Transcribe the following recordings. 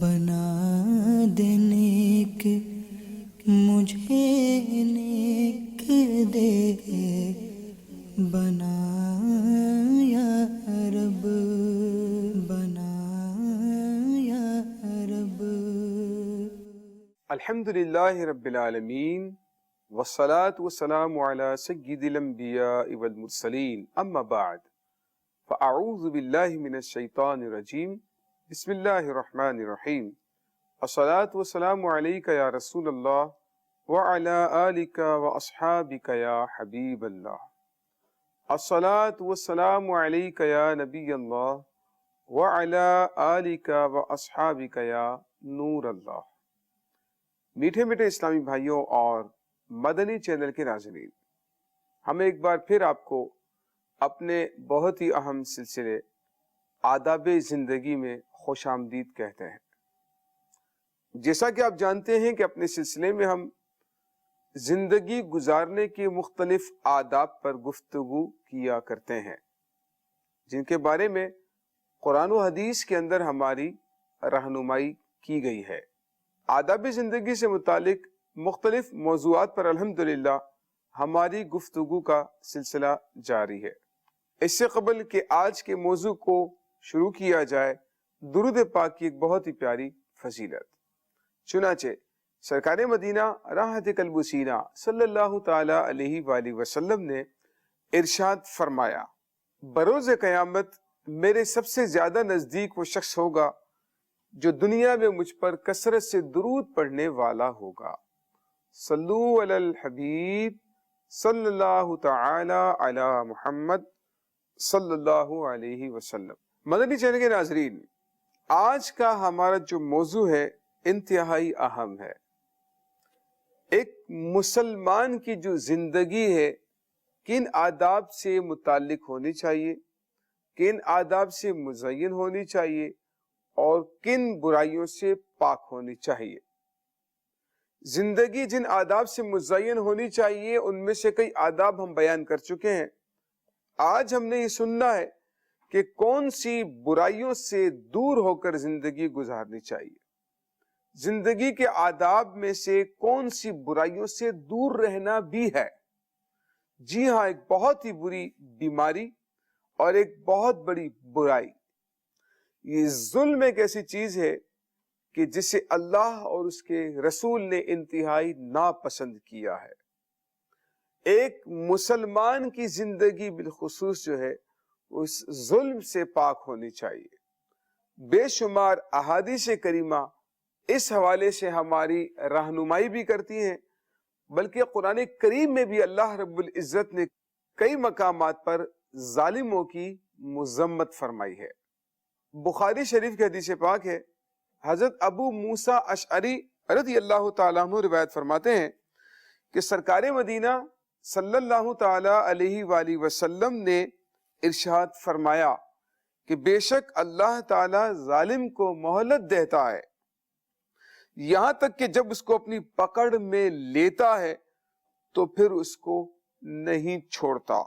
بنا دے نیک مجھے نیک دے بنا یا رب بنا یا رب۔ الحمدللہ رب العالمین والصلاة والسلام علی سید الانبیاء والمرسلین، اما بعد فاعوذ باللہ من الشیطان الرجیم، بسم اللہ الرحمن الرحیم۔ الصلاة والسلام علیک یا رسول اللہ وعلی آلک واصحابک یا حبیب اللہ۔ الصلاة والسلام علیک یا نبی اللہ وعلی آلک واصحابک یا نور اللہ۔ میٹھے میٹھے اسلامی بھائیوں اور مدنی چینل کے ناظرین، ہم ایک بار پھر آپ کو اپنے بہت ہی اہم سلسلے آداب زندگی میں خوش آمدید کہتے ہیں۔ جیسا کہ آپ جانتے ہیں کہ اپنے سلسلے میں ہم زندگی گزارنے کے مختلف آداب پر گفتگو کیا کرتے ہیں، جن کے بارے میں قرآن و حدیث کے اندر ہماری رہنمائی کی گئی ہے۔ آداب زندگی سے متعلق مختلف موضوعات پر الحمدللہ ہماری گفتگو کا سلسلہ جاری ہے۔ اس سے قبل کہ آج کے موضوع کو شروع کیا جائے، درود پاک کی ایک بہت ہی پیاری فضیلت۔ چنانچہ سرکار مدینہ راحت قلب و سینہ صلی اللہ تعالی علیہ وآلہ وسلم نے ارشاد فرمایا، بروز قیامت میرے سب سے زیادہ نزدیک وہ شخص ہوگا جو دنیا میں مجھ پر کثرت سے درود پڑھنے والا ہوگا۔ صلو علی الحبیب صلی اللہ تعالی علی محمد صلی اللہ علیہ وسلم۔ مدنی چینل کے ناظرین، آج کا ہمارا جو موضوع ہے انتہائی اہم ہے۔ ایک مسلمان کی جو زندگی ہے کن آداب سے متعلق ہونی چاہیے، کن آداب سے مزین ہونی چاہیے اور کن برائیوں سے پاک ہونی چاہیے۔ زندگی جن آداب سے مزین ہونی چاہیے ان میں سے کئی آداب ہم بیان کر چکے ہیں۔ آج ہم نے یہ سننا ہے کہ کون سی برائیوں سے دور ہو کر زندگی گزارنی چاہیے، زندگی کے آداب میں سے کون سی برائیوں سے دور رہنا بھی ہے۔ جی ہاں، ایک بہت ہی بری بیماری اور ایک بہت بڑی برائی، یہ ظلم ایک ایسی چیز ہے کہ جسے اللہ اور اس کے رسول نے انتہائی ناپسند کیا ہے۔ ایک مسلمان کی زندگی بالخصوص جو ہے اس ظلم سے پاک ہونی چاہیے۔ بے شمار احادیث کریمہ اس حوالے سے ہماری رہنمائی بھی کرتی ہیں، بلکہ قرآن کریم میں بھی اللہ رب العزت نے کئی مقامات پر ظالموں کی مذمت فرمائی ہے۔ بخاری شریف کی حدیث پاک ہے، حضرت ابو موسیٰ اشعری رضی اللہ تعالیٰ عنہ روایت فرماتے ہیں کہ سرکار مدینہ صلی اللہ تعالیٰ علیہ وآلہ وسلم نے ارشاد فرمایا کہ بے شک اللہ تعالیٰ ظالم کو مہلت دیتا ہے، یہاں تک کہ جب اس کو اپنی پکڑ میں لیتا ہے تو پھر اس کو نہیں چھوڑتا۔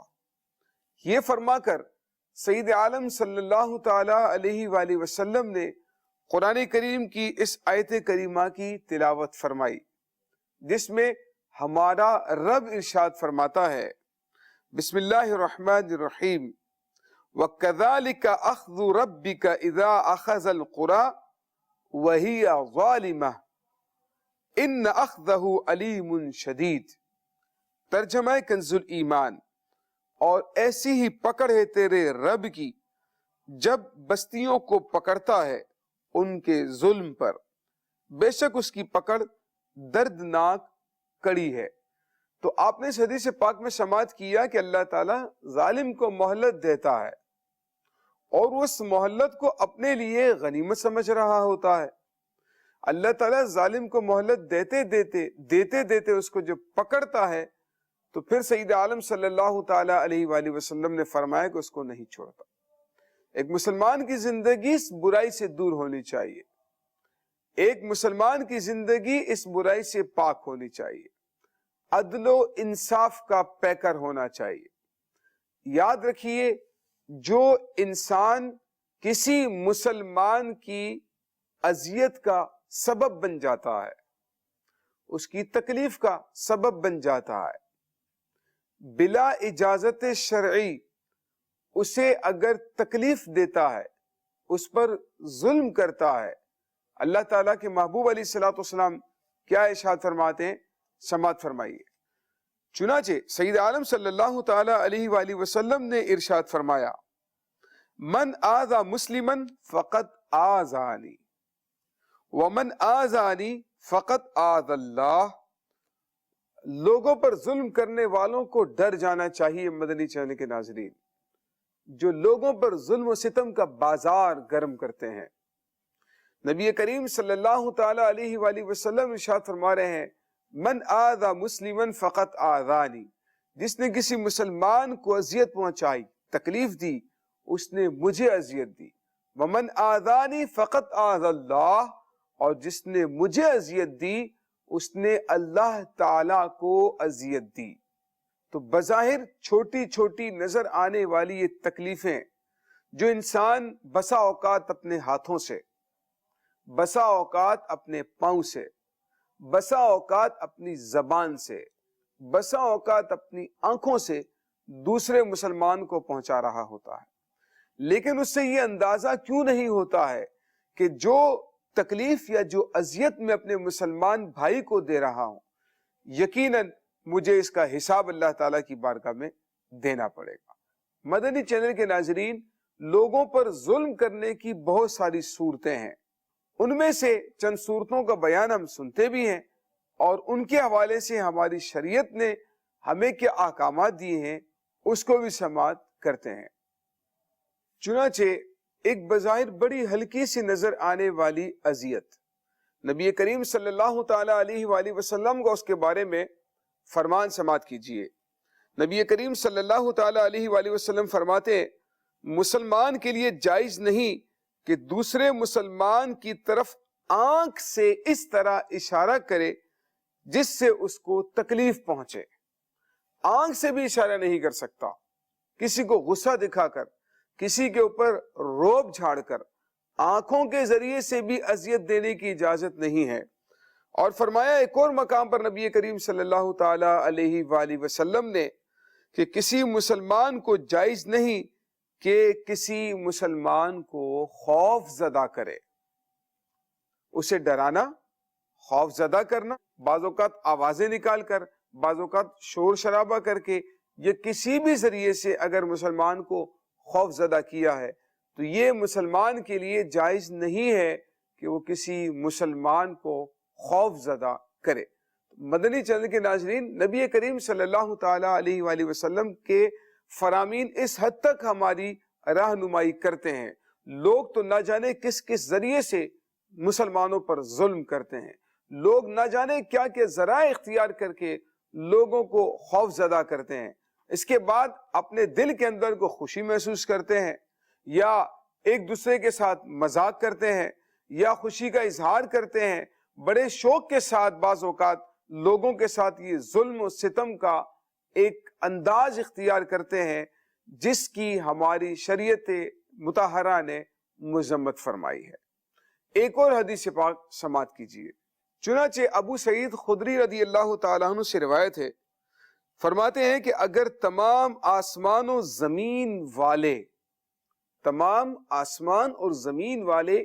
یہ فرما کر سید عالم صلی اللہ تعالی علیہ وآلہ وسلم نے قرآن کریم کی اس آیت کریمہ کی تلاوت فرمائی، جس میں ہمارا رب ارشاد فرماتا ہے، بسم اللہ الرحمن الرحیم، وَكَذَلِكَ أَخْذُ رَبِّكَ إِذَا أَخَذَ الْقُرَىٰ وَهِيَ ظَالِمَةٌ إِنَّ أَخْذَهُ عَلِيمٌ شَدِيدٌ۔ ترجمہ کنز الایمان، اور ایسی ہی پکڑ ہے تیرے رب کی جب بستیوں کو پکڑتا ہے ان کے ظلم پر، بے شک اس کی پکڑ دردناک کڑی ہے۔ تو آپ نے اس حدیث پاک میں سماعت کیا کہ اللہ تعالیٰ ظالم کو مہلت دیتا ہے اور وہ اس مہلت کو اپنے لیے غنیمت سمجھ رہا ہوتا ہے۔ اللہ تعالیٰ ظالم کو مہلت دیتے اس کو جب پکڑتا ہے تو پھر سید عالم صلی اللہ تعالی علیہ وآلہ وسلم نے فرمایا کہ اس کو نہیں چھوڑتا۔ ایک مسلمان کی زندگی اس برائی سے دور ہونی چاہیے، ایک مسلمان کی زندگی اس برائی سے پاک ہونی چاہیے، عدل و انصاف کا پیکر ہونا چاہیے۔ یاد رکھیے، جو انسان کسی مسلمان کی اذیت کا سبب بن جاتا ہے، اس کی تکلیف کا سبب بن جاتا ہے، بلا اجازت شرعی اسے اگر تکلیف دیتا ہے، اس پر ظلم کرتا ہے، اللہ تعالیٰ کے محبوب علیہ الصلوۃ والسلام کیا ارشاد فرماتے ہیں؟ سماعت فرمائیے۔ چنانچہ سید عالم صلی اللہ تعالی علیہ وآلہ وسلم نے ارشاد فرمایا، من آذى مسلما فقد آذانی ومن آذانی فقد آذى اللہ۔ لوگوں پر ظلم کرنے والوں کو ڈر جانا چاہیے مدنی چینل کے ناظرین، جو لوگوں پر ظلم و ستم کا بازار گرم کرتے ہیں۔ نبی کریم صلی اللہ تعالی علیہ وآلہ وسلم ارشاد فرما رہے ہیں، من آذى مسلما فقد آذانی، جس نے کسی مسلمان کو اذیت پہنچائی، تکلیف دی، اس نے مجھے اذیت دی۔ ومن آذانی فقد آذى اللہ، اور جس نے مجھے اذیت دی اس نے اللہ تعالی کو اذیت دی۔ تو بظاہر چھوٹی چھوٹی نظر آنے والی یہ تکلیفیں جو انسان بسا اوقات اپنے ہاتھوں سے، بسا اوقات اپنے پاؤں سے، بسا اوقات اپنی زبان سے، بسا اوقات اپنی آنکھوں سے دوسرے مسلمان کو پہنچا رہا ہوتا ہے، لیکن اس سے یہ اندازہ کیوں نہیں ہوتا ہے کہ جو تکلیف یا جو اذیت میں اپنے مسلمان بھائی کو دے رہا ہوں، یقیناً مجھے اس کا حساب اللہ تعالیٰ کی بارگاہ میں دینا پڑے گا۔ مدنی چینل کے ناظرین، لوگوں پر ظلم کرنے کی بہت ساری صورتیں ہیں، ان میں سے چند صورتوں کا بیان ہم سنتے بھی ہیں، اور ان کے حوالے سے ہماری شریعت نے ہمیں کیا احکامات دیے ہیں اس کو بھی سماعت کرتے ہیں۔ چنانچہ ایک بظاہر بڑی ہلکی سی نظر آنے والی اذیت، نبی کریم صلی اللہ تعالی علیہ وآلہ وسلم کا اس کے بارے میں فرمان سماعت کیجئے۔ نبی کریم صلی اللہ تعالی علیہ وآلہ وسلم فرماتے ہیں، مسلمان کے لیے جائز نہیں کہ دوسرے مسلمان کی طرف آنکھ سے اس طرح اشارہ کرے جس سے اس کو تکلیف پہنچے۔ آنکھ سے بھی اشارہ نہیں کر سکتا، کسی کو غصہ دکھا کر، کسی کے اوپر روب جھاڑ کر، آنکھوں کے ذریعے سے بھی اذیت دینے کی اجازت نہیں ہے۔ اور فرمایا ایک اور مقام پر نبی کریم صلی اللہ تعالی علیہ وآلہ وسلم نے کہ کسی مسلمان کو جائز نہیں کہ کسی مسلمان کو خوف زدہ کرے، اسے ڈرانا، خوف زدہ کرنا، بعض اوقات آوازیں نکال کر، بعض اوقات شور شرابہ کر کے، یا کسی بھی ذریعے سے اگر مسلمان کو خوف زدہ کیا ہے تو یہ مسلمان کے لیے جائز نہیں ہے کہ وہ کسی مسلمان کو خوف زدہ کرے۔ مدنی چینل کے ناظرین، نبی کریم صلی اللہ تعالی علیہ وآلہ وسلم کے فرامین اس حد تک ہماری رہنمائی کرتے ہیں، لوگ تو نہ جانے کس کس ذریعے سے مسلمانوں پر ظلم کرتے ہیں، لوگ نہ جانے کیا کیا ذرائع اختیار کر کے لوگوں کو خوف زدہ کرتے ہیں، اس کے بعد اپنے دل کے اندر کو خوشی محسوس کرتے ہیں، یا ایک دوسرے کے ساتھ مذاق کرتے ہیں، یا خوشی کا اظہار کرتے ہیں، بڑے شوق کے ساتھ بعض اوقات لوگوں کے ساتھ یہ ظلم و ستم کا ایک انداز اختیار کرتے ہیں جس کی ہماری شریعت مطہرہ نے مذمت فرمائی ہے۔ ایک اور حدیث پاک سماعت کیجیے۔ چنانچہ ابو سعید خدری رضی اللہ تعالیٰ عنہ سے روایت ہے، فرماتے ہیں کہ اگر تمام آسمان و زمین والے، تمام آسمان اور زمین والے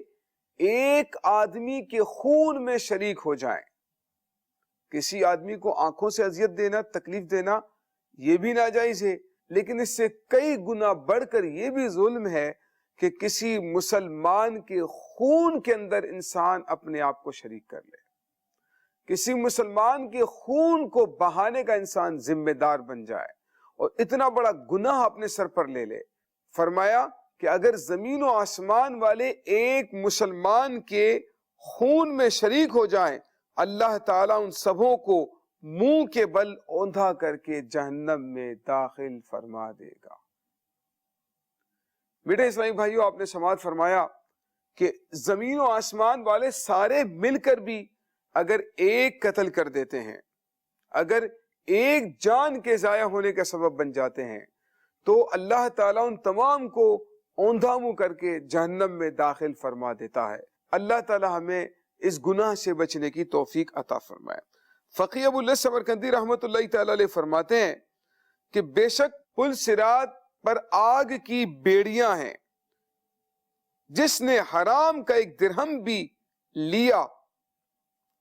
ایک آدمی کے خون میں شریک ہو جائیں، کسی آدمی کو آنکھوں سے اذیت دینا، تکلیف دینا، یہ بھی ناجائز ہے، لیکن اس سے کئی گنا بڑھ کر یہ بھی ظلم ہے کہ کسی مسلمان کے خون کے اندر انسان اپنے آپ کو شریک کر لے، کسی مسلمان کے خون کو بہانے کا انسان ذمہ دار بن جائے اور اتنا بڑا گناہ اپنے سر پر لے لے۔ فرمایا کہ اگر زمین و آسمان والے ایک مسلمان کے خون میں شریک ہو جائیں، اللہ تعالیٰ ان سبوں کو منہ کے بل اوندھا کر کے جہنم میں داخل فرما دے گا۔ میٹھے اسلامی بھائیو، آپ نے سماعت فرمایا کہ زمین و آسمان والے سارے مل کر بھی اگر ایک قتل کر دیتے ہیں، اگر ایک جان کے ضائع ہونے کا سبب بن جاتے ہیں، تو اللہ تعالیٰ ان تمام کو اوندھا منہ کر کے جہنم میں داخل فرما دیتا ہے۔ اللہ تعالی ہمیں اس گناہ سے بچنے کی توفیق عطا فرمائے۔ فقی ابو اللہ سمرقندی رحمت اللہ تعالی علیہ فرماتے ہیں کہ بے شک پل صراط پر آگ کی بیڑیاں ہیں، جس نے حرام کا ایک درہم بھی لیا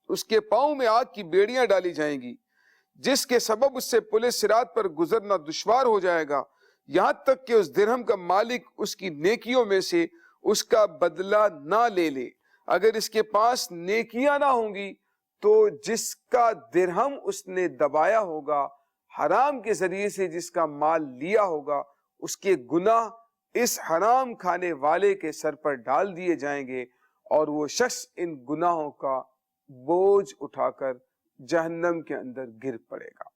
اس کے پاؤں میں آگ کی بیڑیاں ڈالی جائیں گی، جس کے سبب اس سے پل صراط پر گزرنا دشوار ہو جائے گا، یہاں تک کہ اس درہم کا مالک اس کی نیکیوں میں سے اس کا بدلہ نہ لے لے۔ اگر اس کے پاس نیکیاں نہ ہوں گی تو جس کا درہم اس نے دبایا ہوگا، حرام کے ذریعے سے جس کا مال لیا ہوگا، اس کے گناہ اس حرام کھانے والے کے سر پر ڈال دیے جائیں گے، اور وہ شخص ان گناہوں کا بوجھ اٹھا کر جہنم کے اندر گر پڑے گا۔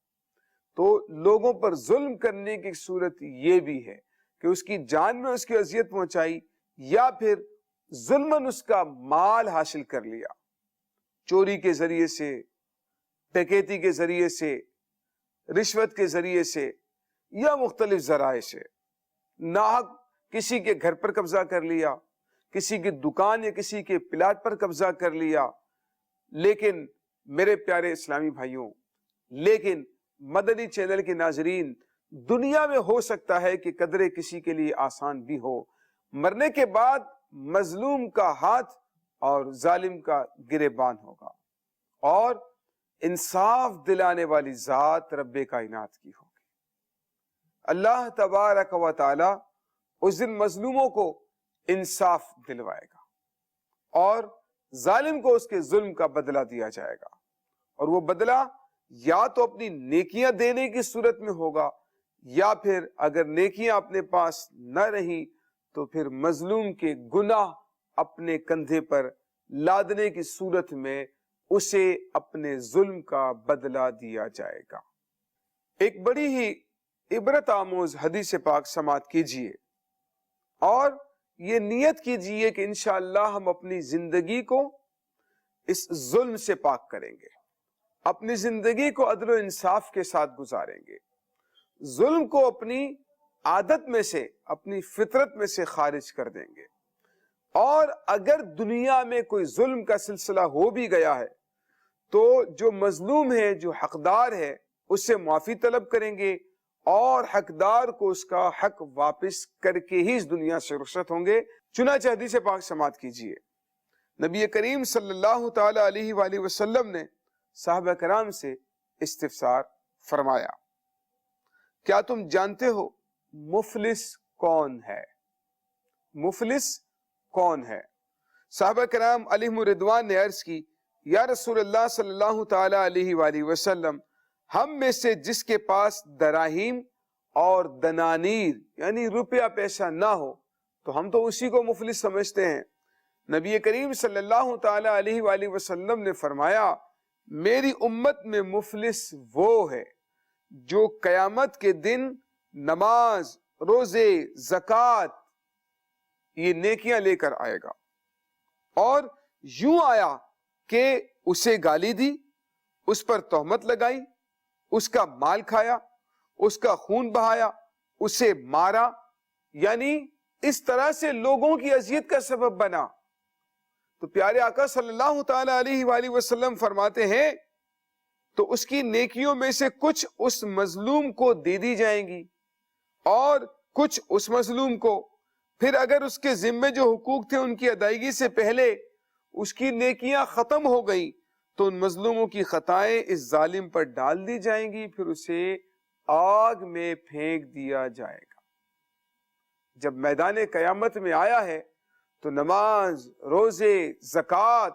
تو لوگوں پر ظلم کرنے کی صورت یہ بھی ہے کہ اس کی جان میں اس کی اذیت پہنچائی، یا پھر ظلماً اس کا مال حاصل کر لیا، چوری کے ذریعے سے، ڈکیتی کے ذریعے سے، رشوت کے ذریعے سے، یا مختلف ذرائع سے ناحق کسی کے گھر پر قبضہ کر لیا، کسی کی دکان یا کسی کے پلاٹ پر قبضہ کر لیا۔ لیکن میرے پیارے اسلامی بھائیوں، لیکن مدنی چینل کے ناظرین، دنیا میں ہو سکتا ہے کہ قدرے کسی کے لیے آسان بھی ہو، مرنے کے بعد مظلوم کا ہاتھ اور ظالم کا گریبان ہوگا، اور انصاف دلانے والی ذات رب کائنات کی ہوگی۔ اللہ تبارک و تعالی اس دن مظلوموں کو انصاف دلوائے گا، اور ظالم کو اس کے ظلم کا بدلہ دیا جائے گا، اور وہ بدلہ یا تو اپنی نیکیاں دینے کی صورت میں ہوگا، یا پھر اگر نیکیاں اپنے پاس نہ رہی تو پھر مظلوم کے گناہ اپنے کندھے پر لادنے کی صورت میں اسے اپنے ظلم کا بدلہ دیا جائے گا۔ ایک بڑی ہی عبرت آموز حدیث پاک سماعت کیجئے، اور یہ نیت کیجئے کہ انشاءاللہ ہم اپنی زندگی کو اس ظلم سے پاک کریں گے، اپنی زندگی کو عدل و انصاف کے ساتھ گزاریں گے، ظلم کو اپنی عادت میں سے، اپنی فطرت میں سے خارج کر دیں گے، اور اگر دنیا میں کوئی ظلم کا سلسلہ ہو بھی گیا ہے تو جو مظلوم ہے، جو حقدار ہے، اس سے معافی طلب کریں گے، اور حقدار کو اس کا حق واپس کر کے ہی اس دنیا سے رخصت ہوں گے۔ چنانچہ حدیث پاک سماعت کیجئے، نبی کریم صلی اللہ تعالی علیہ وآلہ وسلم نے صحابہ کرام سے استفسار فرمایا، کیا تم جانتے ہو مفلس کون ہے؟ مفلس کون ہے؟ صحابہ کرام علیہم رضوان نے عرض کی، یا رسول اللہ صلی اللہ تعالی علیہ وآلہ وسلم، ہم میں سے جس کے پاس دراہیم اور دنانیر یعنی روپیہ پیسہ نہ ہو تو ہم تو اسی کو مفلس سمجھتے ہیں۔ نبی کریم صلی اللہ تعالی علیہ وآلہ وسلم نے فرمایا، میری امت میں مفلس وہ ہے جو قیامت کے دن نماز، روزے، زکوٰۃ یہ نیکیاں لے کر آئے گا، اور یوں آیا کہ اسے گالی دی، اس پر تہمت لگائی، اس کا مال کھایا، اس کا خون بہایا، اسے مارا، یعنی اس طرح سے لوگوں کی اذیت کا سبب بنا۔ تو پیارے آقا صلی اللہ تعالی علیہ وآلہ وسلم فرماتے ہیں تو اس کی نیکیوں میں سے کچھ اس مظلوم کو دے دی جائیں گی، اور کچھ اس مظلوم کو، پھر اگر اس کے ذمے جو حقوق تھے ان کی ادائیگی سے پہلے اس کی نیکیاں ختم ہو گئی تو ان مظلوموں کی خطائیں اس ظالم پر ڈال دی جائیں گی، پھر اسے آگ میں پھینک دیا جائے گا۔ جب میدان قیامت میں آیا ہے تو نماز، روزے، زکوٰۃ،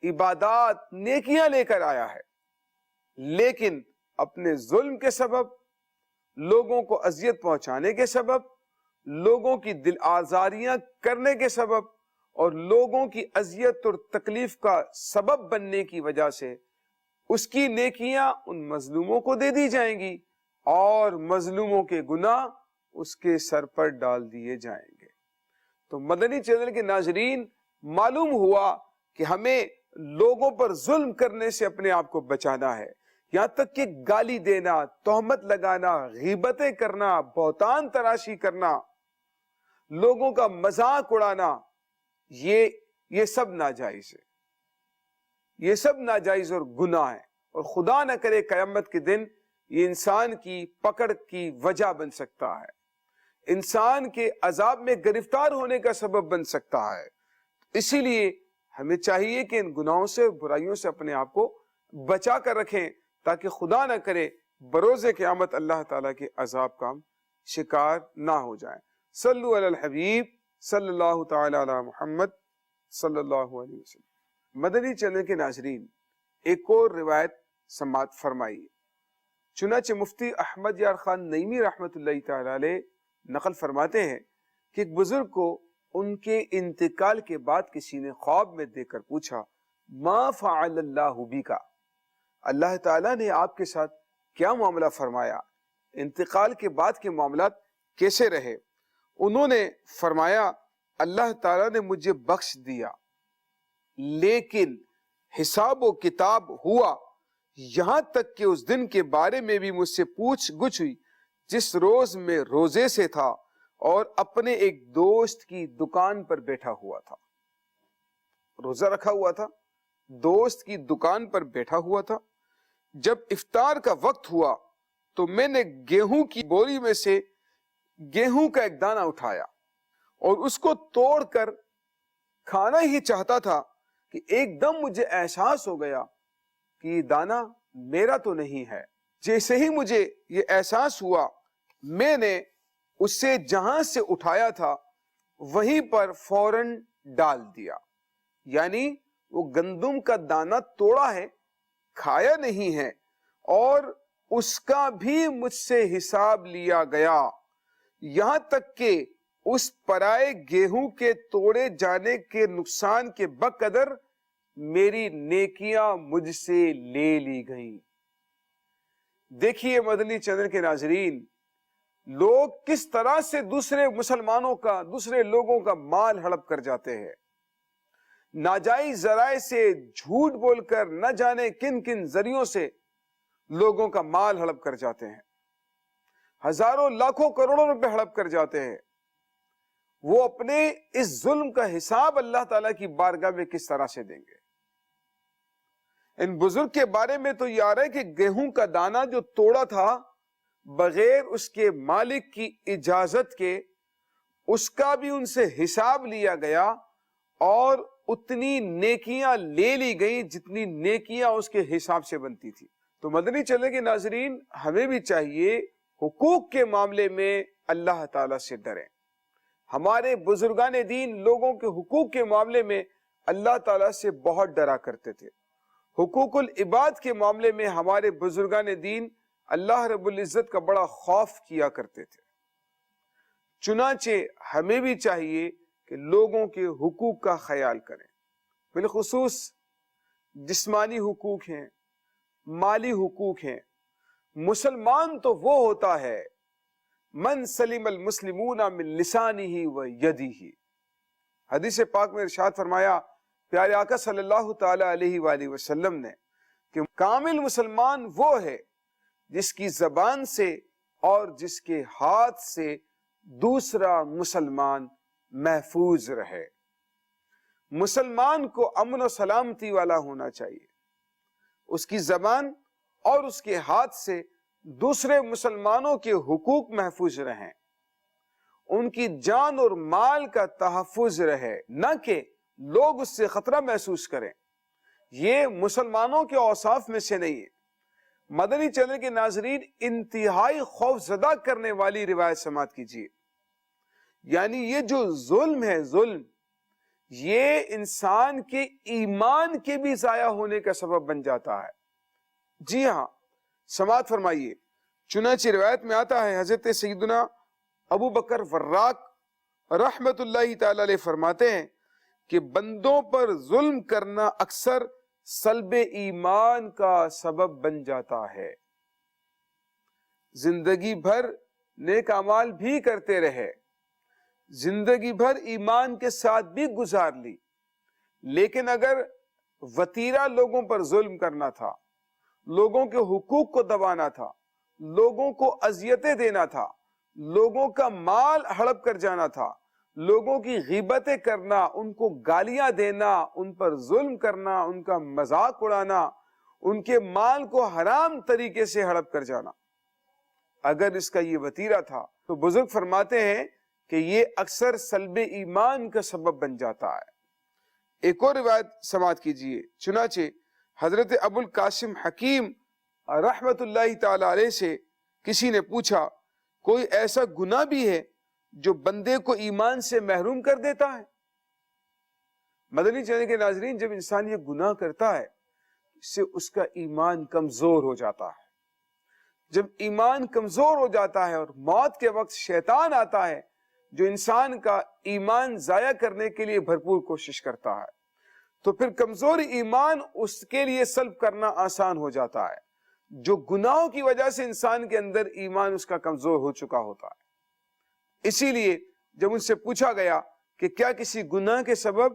عبادات، نیکیاں لے کر آیا ہے، لیکن اپنے ظلم کے سبب، لوگوں کو اذیت پہنچانے کے سبب، لوگوں کی دل آزاریاں کرنے کے سبب، اور لوگوں کی اذیت اور تکلیف کا سبب بننے کی وجہ سے اس کی نیکیاں ان مظلوموں کو دے دی جائیں گی، اور مظلوموں کے گناہ اس کے سر پر ڈال دیے جائیں گے۔ تو مدنی چینل کے ناظرین، معلوم ہوا کہ ہمیں لوگوں پر ظلم کرنے سے اپنے آپ کو بچانا ہے، یہاں تک کہ گالی دینا، تہمت لگانا، غیبتیں کرنا، بہتان تراشی کرنا، لوگوں کا مذاق اڑانا، یہ یہ سب ناجائز ہے، یہ سب ناجائز اور گناہ ہے، اور خدا نہ کرے قیامت کے دن یہ انسان کی پکڑ کی وجہ بن سکتا ہے، انسان کے عذاب میں گرفتار ہونے کا سبب بن سکتا ہے۔ اسی لیے ہمیں چاہیے کہ ان گناہوں سے، برائیوں سے اپنے آپ کو بچا کر رکھیں، تاکہ خدا نہ کرے بروز قیامت اللہ تعالیٰ کے عذاب کا ہم شکار نہ ہو جائیں۔ صلو علی الحبیب صلی اللہ تعالی علی محمد صلی اللہ علیہ وسلم۔ مدنی چینل کے ناظرین، ایک اور روایت سماعت فرمائیے۔ چنانچہ مفتی احمد یار خان نعیمی رحمۃ اللہ تعالی علیہ نقل فرماتے ہیں کہ ایک بزرگ کو ان کے انتقال کے بعد کسی نے خواب میں دیکھ کر پوچھا، ما فعل اللہ بک، اللہ تعالیٰ نے آپ کے ساتھ کیا معاملہ فرمایا، انتقال کے بعد کے معاملات کیسے رہے؟ انہوں نے فرمایا، اللہ تعالیٰ نے مجھے بخش دیا، لیکن حساب و کتاب ہوا، یہاں تک کہ اس دن کے بارے میں بھی مجھ سے پوچھ گچھ ہوئی جس روز میں روزے سے تھا اور اپنے ایک دوست کی دکان پر بیٹھا ہوا تھا، روزہ رکھا ہوا تھا، دوست کی دکان پر بیٹھا ہوا تھا۔ جب افطار کا وقت ہوا تو میں نے گیہوں کی بوری میں سے گیہوں کا ایک دانہ اٹھایا اور اس کو توڑ کر کھانا ہی چاہتا تھا کہ ایک دم مجھے احساس ہو گیا کہ یہ دانہ میرا تو نہیں ہے۔ جیسے ہی مجھے یہ احساس ہوا، میں نے اسے جہاں سے اٹھایا تھا وہیں پر فوراً ڈال دیا، یعنی وہ گندم کا دانہ توڑا ہے، کھایا نہیں ہے، اور اس کا بھی مجھ سے حساب لیا گیا، یہاں تک کہ اس پرائے گیہوں کے توڑے جانے کے نقصان کے بقدر میری نیکیاں مجھ سے لے لی گئیں۔ دیکھیے مدنی چینل کے ناظرین، لوگ کس طرح سے دوسرے مسلمانوں کا، دوسرے لوگوں کا مال ہڑپ کر جاتے ہیں، ناجائز ذرائع سے جھوٹ بول کر نہ جانے کن کن ذریعوں سے لوگوں کا مال ہڑپ کر جاتے ہیں، ہزاروں لاکھوں کروڑوں روپے ہڑپ کر جاتے ہیں۔ وہ اپنے اس ظلم کا حساب اللہ تعالیٰ کی بارگاہ میں کس طرح سے دیں گے؟ ان بزرگ کے بارے میں تو یہ آ رہا ہے کہ گیہوں کا دانہ جو توڑا تھا بغیر اس کے مالک کی اجازت کے، اس کا بھی ان سے حساب لیا گیا اور اتنی نیکیاں لے لی گئی جتنی نیکیاں اس کے حساب سے بنتی تھی۔ تو مدنی چینل کے ناظرین، ہمیں بھی چاہیے حقوق کے معاملے میں اللہ تعالیٰ سے ڈریں۔ ہمارے بزرگان دین لوگوں کے حقوق کے معاملے میں اللہ تعالیٰ سے بہت ڈرا کرتے تھے۔ حقوق العباد کے معاملے میں ہمارے بزرگان دین اللہ رب العزت کا بڑا خوف کیا کرتے تھے۔ چنانچہ ہمیں بھی چاہیے کہ لوگوں کے حقوق کا خیال کریں، بالخصوص جسمانی حقوق ہیں، مالی حقوق ہیں۔ مسلمان تو وہ ہوتا ہے من سلم المسلمون من لسانہ و یدہ۔ حدیث پاک میں ارشاد فرمایا پیارے آقا صلی اللہ تعالی علیہ وآلہ وسلم نے کہ کامل مسلمان وہ ہے جس کی زبان سے اور جس کے ہاتھ سے دوسرا مسلمان محفوظ رہے۔ مسلمان کو امن و سلامتی والا ہونا چاہیے، اس کی زبان اور اس کے ہاتھ سے دوسرے مسلمانوں کے حقوق محفوظ رہیں، ان کی جان اور مال کا تحفظ رہے، نہ کہ لوگ اس سے خطرہ محسوس کریں۔ یہ مسلمانوں کے اوصاف میں سے نہیں ہے۔ مدنی چینل کے ناظرین، انتہائی خوف زدہ کرنے والی روایت سماعت کیجیے، یعنی یہ جو ظلم ہے، ظلم یہ انسان کے ایمان کے بھی ضائع ہونے کا سبب بن جاتا ہے۔ جی ہاں، سماعت فرمائیے۔ چنانچہ روایت میں آتا ہے حضرت سیدنا ابو بکر وراق رحمت اللہ تعالی علیہ فرماتے ہیں کہ بندوں پر ظلم کرنا اکثر سلب ایمان کا سبب بن جاتا ہے۔ زندگی بھر نیک اعمال بھی کرتے رہے، زندگی بھر ایمان کے ساتھ بھی گزار لی، لیکن اگر وتیرہ لوگوں پر ظلم کرنا تھا، لوگوں کے حقوق کو دبانا تھا، لوگوں کو اذیتیں دینا تھا، لوگوں کا مال ہڑپ کر جانا تھا، لوگوں کی غیبتیں کرنا، ان کو گالیاں دینا، ان پر ظلم کرنا، ان کا مذاق اڑانا، ان کے مال کو حرام طریقے سے ہڑپ کر جانا، اگر اس کا یہ وتیرہ تھا تو بزرگ فرماتے ہیں کہ یہ اکثر سلب ایمان کا سبب بن جاتا ہے۔ ایک اور روایت سماعت کیجئے، چنانچہ حضرت ابو القاسم حکیم رحمت اللہ تعالی علیہ سے کسی نے پوچھا، کوئی ایسا گناہ بھی ہے جو بندے کو ایمان سے محروم کر دیتا ہے؟ مدنی چینل کے ناظرین، جب انسان یہ گناہ کرتا ہے اس سے اس کا ایمان کمزور ہو جاتا ہے۔ جب ایمان کمزور ہو جاتا ہے اور موت کے وقت شیطان آتا ہے جو انسان کا ایمان ضائع کرنے کے لیے بھرپور کوشش کرتا ہے، تو پھر کمزور ایمان اس کے لیے سلب کرنا آسان ہو جاتا ہے، جو گناہوں کی وجہ سے انسان کے اندر ایمان اس کا کمزور ہو چکا ہوتا ہے۔ اسی لیے جب ان سے پوچھا گیا کہ کیا کسی گناہ کے سبب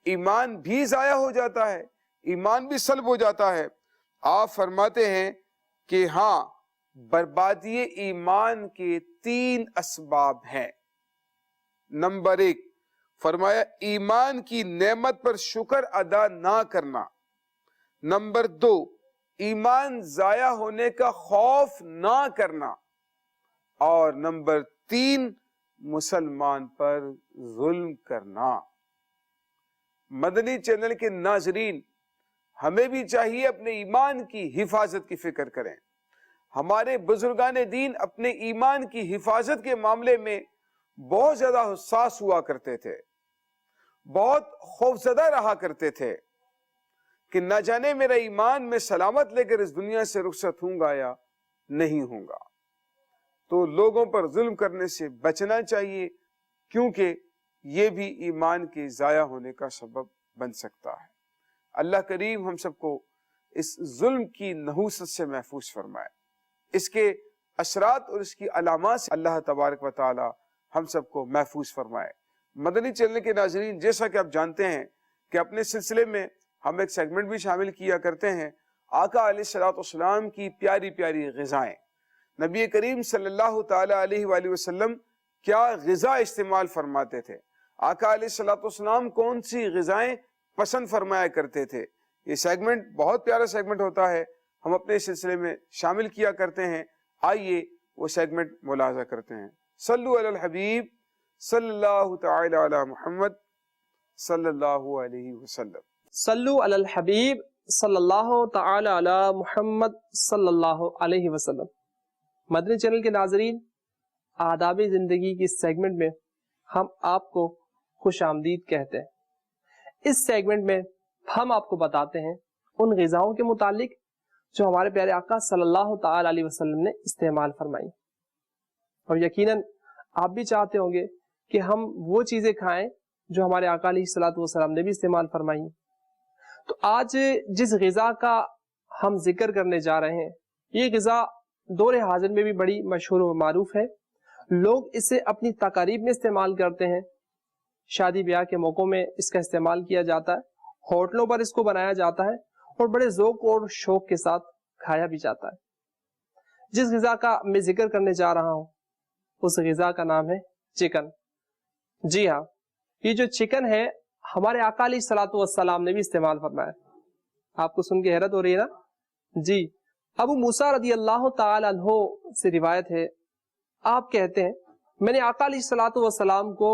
ایمان بھی ضائع ہو جاتا ہے، ایمان بھی سلب ہو جاتا ہے، آپ فرماتے ہیں کہ ہاں، بربادی ایمان کے 3 اسباب ہیں۔ نمبر 1، فرمایا ایمان کی نعمت پر شکر ادا نہ کرنا۔ نمبر 2، ایمان ضائع ہونے کا خوف نہ کرنا۔ اور نمبر 3، مسلمان پر ظلم کرنا۔ مدنی چینل کے ناظرین، ہمیں بھی چاہیے اپنے ایمان کی حفاظت کی فکر کریں۔ ہمارے بزرگان دین اپنے ایمان کی حفاظت کے معاملے میں بہت زیادہ حساس ہوا کرتے تھے، بہت خوفزدہ رہا کرتے تھے کہ نہ جانے میرا ایمان میں سلامت لے کر اس دنیا سے رخصت ہوں گا یا نہیں ہوں گا۔ تو لوگوں پر ظلم کرنے سے بچنا چاہیے، کیونکہ یہ بھی ایمان کے ضائع ہونے کا سبب بن سکتا ہے۔ اللہ کریم ہم سب کو اس ظلم کی نحوست سے محفوظ فرمائے، اس کے اثرات اور اس کی علامات سے اللہ تبارک و تعالی ہم سب کو محفوظ فرمائے۔ مدنی چینل کے ناظرین، جیسا کہ آپ جانتے ہیں کہ اپنے سلسلے میں ہم ایک سیگمنٹ بھی شامل کیا کرتے ہیں، آقا علیہ الصلوۃ والسلام کی پیاری پیاری غذائیں۔ نبی کریم صلی اللہ تعالی علیہ وآلہ وسلم کیا غذا استعمال فرماتے تھے، آقا علیہ الصلوۃ والسلام کون سی غذائیں پسند فرمایا کرتے تھے، یہ سیگمنٹ بہت پیارا سیگمنٹ ہوتا ہے، ہم اپنے سلسلے میں شامل کیا کرتے ہیں۔ آئیے وہ سیگمنٹ ملاحظہ کرتے ہیں۔ صلو علی الحبیب صلی اللہ تعالی علی محمد صلی اللہ علیہ وسلم۔ صلو علی الحبیب صلی اللہ تعالی علی محمد صلی اللہ علیہ وسلم۔ مدنی چینل کے ناظرین، آداب زندگی کی سیگمنٹ میں ہم آپ کو خوش آمدید کہتے ہیں۔ اس سیگمنٹ میں ہم آپ کو بتاتے ہیں ان غذاؤں کے متعلق جو ہمارے پیارے آقا صلی اللہ تعالی علیہ وسلم نے استعمال فرمائی، اور یقیناً آپ بھی چاہتے ہوں گے کہ ہم وہ چیزیں کھائیں جو ہمارے آقا علیہ الصلوۃ والسلام نے بھی استعمال فرمائی۔ تو آج جس غذا کا ہم ذکر کرنے جا رہے ہیں، یہ غذا دور حاضر میں بھی بڑی مشہور و معروف ہے، لوگ اسے اپنی تقاریب میں استعمال کرتے ہیں، شادی بیاہ کے موقعوں میں اس کا استعمال کیا جاتا ہے، ہوٹلوں پر اس کو بنایا جاتا ہے اور بڑے ذوق اور شوق کے ساتھ کھایا بھی جاتا ہے۔ جس غذا کا میں ذکر کرنے جا رہا ہوں اس غذا کا نام ہے چکن۔ جی ہاں، یہ جو چکن ہے ہمارے آقا علیہ الصلوۃ والسلام نے بھی استعمال فرمایا۔ آپ کو سن کے حیرت ہو رہی ہے نا؟ جی، ابو موسیٰ رضی اللہ تعالی عنہ سے روایت ہے، آپ کہتے ہیں میں نے آقا علیہ الصلوۃ والسلام کو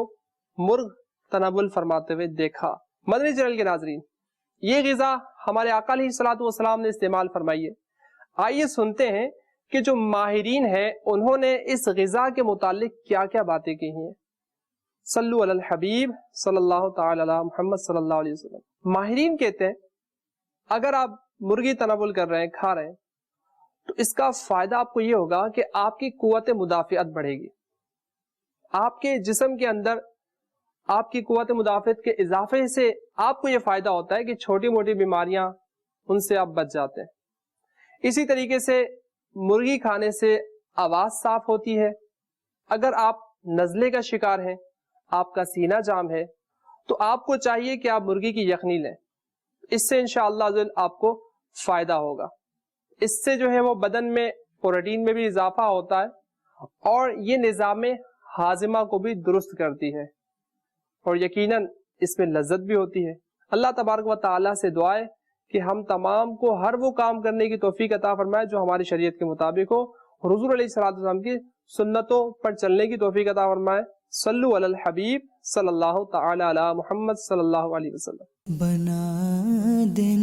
مرغ تناول فرماتے ہوئے دیکھا۔ مدنی چینل کے ناظرین، یہ غذا ہمارے آقا علیہ الصلوۃ والسلام نے استعمال فرمائی ہے۔ آئیے سنتے ہیں کہ جو ماہرین ہیں انہوں نے اس غذا کے متعلق کیا کیا باتیں کہی ہیں۔ صلو علی الحبیب صلی اللہ تعالی علی محمد صلی اللہ علیہ وسلم۔ ماہرین کہتے ہیں اگر آپ مرغی تناول کر رہے ہیں، کھا رہے ہیں، تو اس کا فائدہ آپ کو یہ ہوگا کہ آپ کی قوت مدافعت بڑھے گی، آپ کے جسم کے اندر آپ کی قوت مدافعت کے اضافے سے آپ کو یہ فائدہ ہوتا ہے کہ چھوٹی موٹی بیماریاں ان سے آپ بچ جاتے ہیں۔ اسی طریقے سے مرغی کھانے سے آواز صاف ہوتی ہے۔ اگر آپ نزلے کا شکار ہیں، آپ کا سینہ جام ہے، تو آپ کو چاہیے کہ آپ مرغی کی یخنی لیں، اس سے انشاءاللہ آپ کو فائدہ ہوگا۔ اس سے جو ہے وہ بدن میں پروٹین میں بھی اضافہ ہوتا ہے اور یہ نظام ہاضمہ کو بھی درست کرتی ہے۔ اور یقیناً اس میں لذت بھی ہوتی ہے۔ اللہ تبارک و تعالیٰ سے دعا ہے کہ ہم تمام کو ہر وہ کام کرنے کی توفیق عطا فرمائے جو ہماری شریعت کے مطابق ہو، اور حضور علیہ الصلوۃ والسلام کی سنتوں پر چلنے کی توفیق عطا فرمائے۔ صلو علی الحبیب صلی اللہ تعالی علی محمد صلی اللہ علیہ وسلم۔ بنا دینے